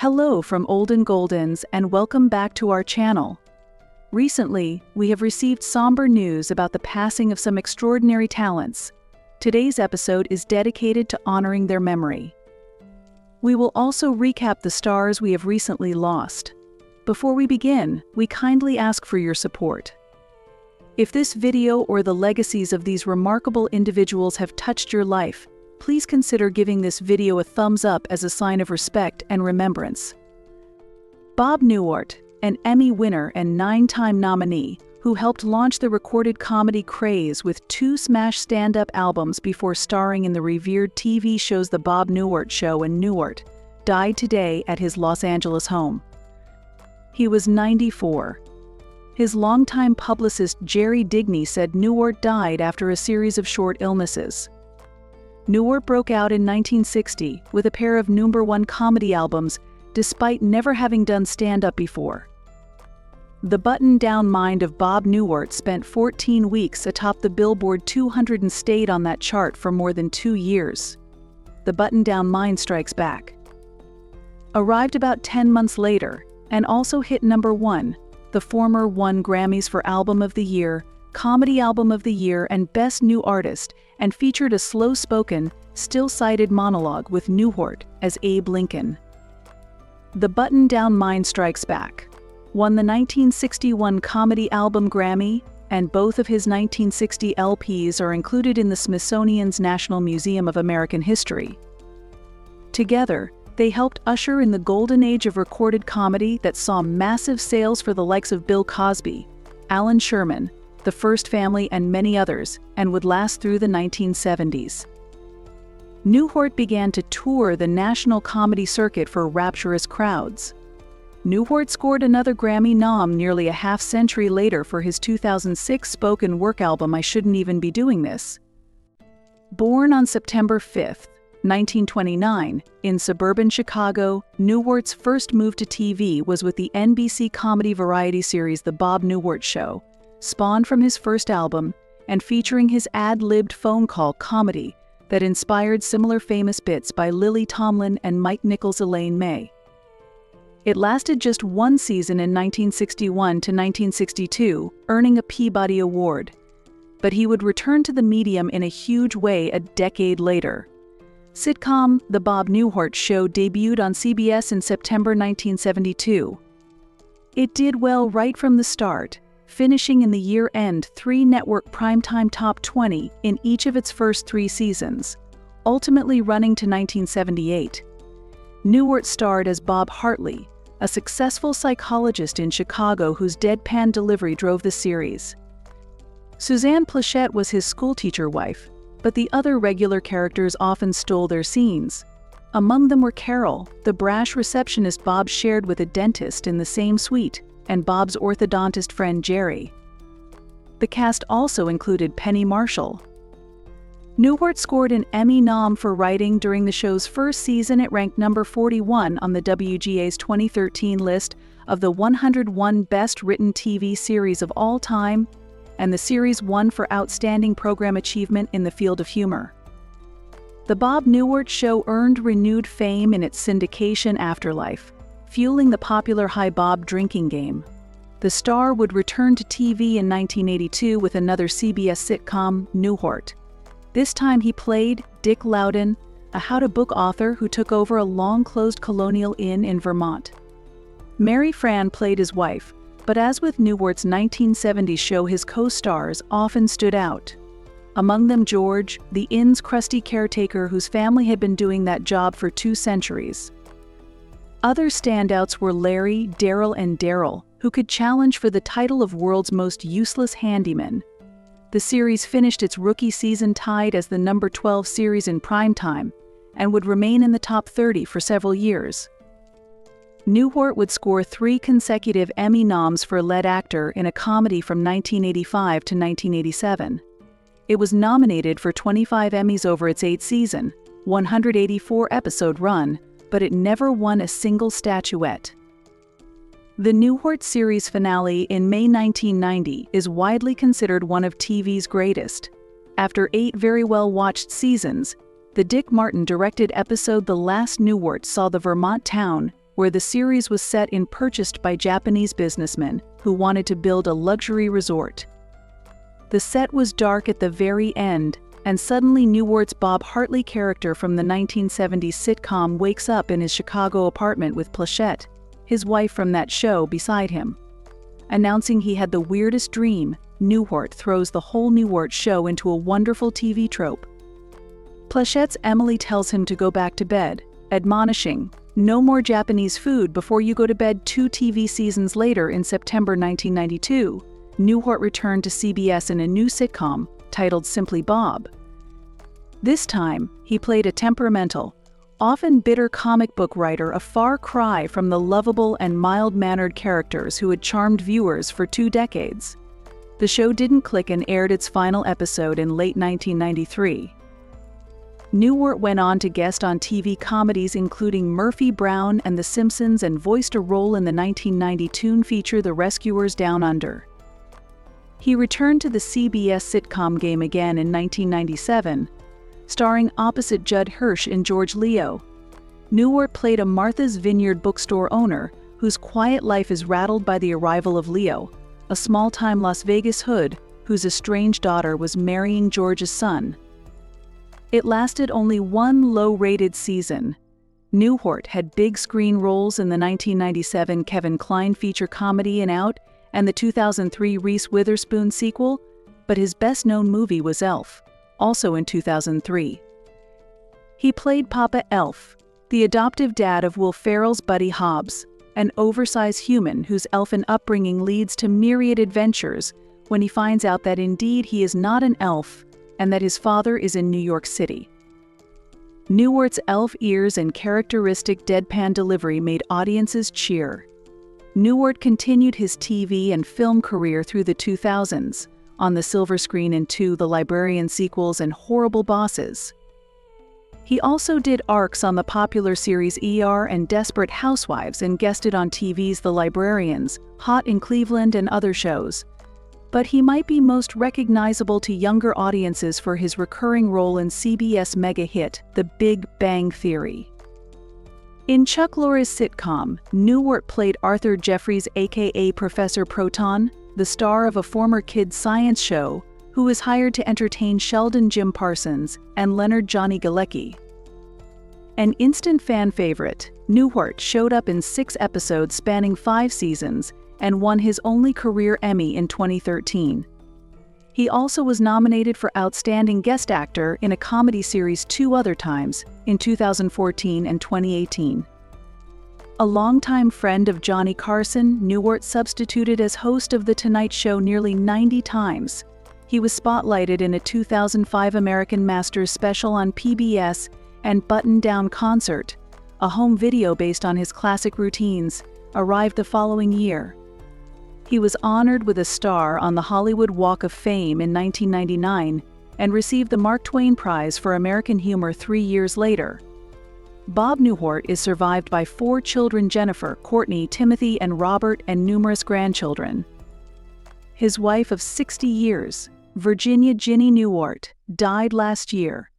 Hello from Olden Goldens and welcome back to our channel. Recently, we have received somber news about the passing of some extraordinary talents. Today's episode is dedicated to honoring their memory. We will also recap the stars we have recently lost. Before we begin, we kindly ask for your support. If this video or the legacies of these remarkable individuals have touched your life, please consider giving this video a thumbs up as a sign of respect and remembrance. Bob Newhart, an Emmy winner and 9-time nominee, who helped launch the recorded comedy craze with 2 smash stand-up albums before starring in the revered TV shows The Bob Newhart Show and Newhart, died today at his Los Angeles home. He was 94. His longtime publicist Jerry Digney said Newhart died after a series of short illnesses. Newhart broke out in 1960 with a pair of #1 comedy albums, despite never having done stand-up before. The Button-Down Mind of Bob Newhart spent 14 weeks atop the Billboard 200 and stayed on that chart for more than 2 years. The Button-Down Mind Strikes Back arrived about 10 months later and also hit #1. The former won Grammys for Album of the Year, Comedy Album of the Year, and Best New Artist, and featured a slow-spoken, still-sided monologue with Newhart as Abe Lincoln. The Button-Down Mind Strikes Back won the 1961 Comedy Album Grammy, and both of his 1960 LPs are included in the Smithsonian's National Museum of American History. Together, they helped usher in the golden age of recorded comedy that saw massive sales for the likes of Bill Cosby, Alan Sherman, The First Family, and many others, and would last through the 1970s. Newhart began to tour the national comedy circuit for rapturous crowds. Newhart scored another Grammy nom nearly a half-century later for his 2006 spoken word album I Shouldn't Even Be Doing This. Born on September 5, 1929, in suburban Chicago, Newhart's first move to TV was with the NBC comedy variety series The Bob Newhart Show, spawned from his first album and featuring his ad-libbed phone call comedy that inspired similar famous bits by Lily Tomlin and Mike Nichols' Elaine May. It lasted just 1 season in 1961 to 1962, earning a Peabody Award. But he would return to the medium in a huge way a decade later. Sitcom The Bob Newhart Show debuted on CBS in September 1972. It did well right from the start, finishing in the year-end 3-network primetime top 20 in each of its first 3 seasons, ultimately running to 1978. Newhart starred as Bob Hartley, a successful psychologist in Chicago whose deadpan delivery drove the series. Suzanne Pleshette was his schoolteacher wife, but the other regular characters often stole their scenes. Among them were Carol, the brash receptionist Bob shared with a dentist in the same suite, and Bob's orthodontist friend Jerry. The cast also included Penny Marshall. Newhart scored an Emmy nom for writing during the show's first season. It ranked number 41 on the WGA's 2013 list of the 101 best written TV series of all time, and the series won for outstanding program achievement in the field of humor. The Bob Newhart Show earned renewed fame in its syndication afterlife, fueling the popular Hi Bob drinking game. The star would return to TV in 1982 with another CBS sitcom, Newhart. This time he played Dick Loudon, a how-to-book author who took over a long-closed colonial inn in Vermont. Mary Fran played his wife, but as with Newhart's 1970s show, his co-stars often stood out. Among them George, the inn's crusty caretaker whose family had been doing that job for 2 centuries. Other standouts were Larry, Daryl, and Daryl, who could challenge for the title of world's most useless handyman. The series finished its rookie season tied as the number 12 series in primetime, and would remain in the top 30 for several years. Newhart would score 3 consecutive Emmy noms for lead actor in a comedy from 1985 to 1987. It was nominated for 25 Emmys over its 8-season, 184-episode run, but it never won a single statuette. The Newhart series finale in May 1990 is widely considered one of TV's greatest. After 8 very well-watched seasons, The Dick Martin directed episode The Last Newhart saw the Vermont town, where the series was set in purchased by Japanese businessmen who wanted to build a luxury resort. The set was dark at the very end, and suddenly Neuwart's Bob Hartley character from the 1970s sitcom wakes up in his Chicago apartment with Plachette, his wife from that show, beside him. Announcing he had the weirdest dream, Newhart throws the whole Newhart show into a wonderful TV trope. Plachette's Emily tells him to go back to bed, admonishing, "No more Japanese food before you go to bed." 2 TV seasons later, in September 1992, Newhart returned to CBS in a new sitcom titled Simply Bob. This time, he played a temperamental, often bitter comic book writer, a far cry from the lovable and mild-mannered characters who had charmed viewers for 2 decades. The show didn't click and aired its final episode in late 1993. Newhart went on to guest on TV comedies including Murphy Brown and The Simpsons, and voiced a role in the 1990 tune feature The Rescuers Down Under. He returned to the CBS sitcom game again in 1997, starring opposite Judd Hirsch in George Leo. Newhart played a Martha's Vineyard bookstore owner whose quiet life is rattled by the arrival of Leo, a small-time Las Vegas hood whose estranged daughter was marrying George's son. It lasted only 1 low-rated season. Newhart had big screen roles in the 1997 Kevin Kline feature comedy In Out and the 2003 Reese Witherspoon sequel, but his best-known movie was Elf, also in 2003. He played Papa Elf, the adoptive dad of Will Ferrell's Buddy Hobbs, an oversized human whose elfin upbringing leads to myriad adventures when he finds out that indeed he is not an elf and that his father is in New York City. Newhart's elf ears and characteristic deadpan delivery made audiences cheer. Newhart continued his TV and film career through the 2000s, on the silver screen in 2 The Librarian sequels and Horrible Bosses. He also did arcs on the popular series ER and Desperate Housewives, and guested on TV's The Librarians, Hot in Cleveland, and other shows. But he might be most recognizable to younger audiences for his recurring role in CBS mega hit The Big Bang Theory. In Chuck Lorre's sitcom, Newhart played Arthur Jeffries, aka Professor Proton, the star of a former kids' science show, who was hired to entertain Sheldon Jim Parsons and Leonard Johnny Galecki. An instant fan favorite, Newhart showed up in 6 episodes spanning 5 seasons and won his only career Emmy in 2013. He also was nominated for Outstanding Guest Actor in a comedy series 2 other times, in 2014 and 2018. A longtime friend of Johnny Carson, Newhart substituted as host of The Tonight Show nearly 90 times. He was spotlighted in a 2005 American Masters special on PBS and Button Down Concert, a home video based on his classic routines, arrived the following year. He was honored with a star on the Hollywood Walk of Fame in 1999 and received the Mark Twain Prize for American Humor 3 years later. Bob Newhart is survived by 4 children: Jennifer, Courtney, Timothy, and Robert, and numerous grandchildren. His wife of 60 years, Virginia Ginny Newhart, died last year.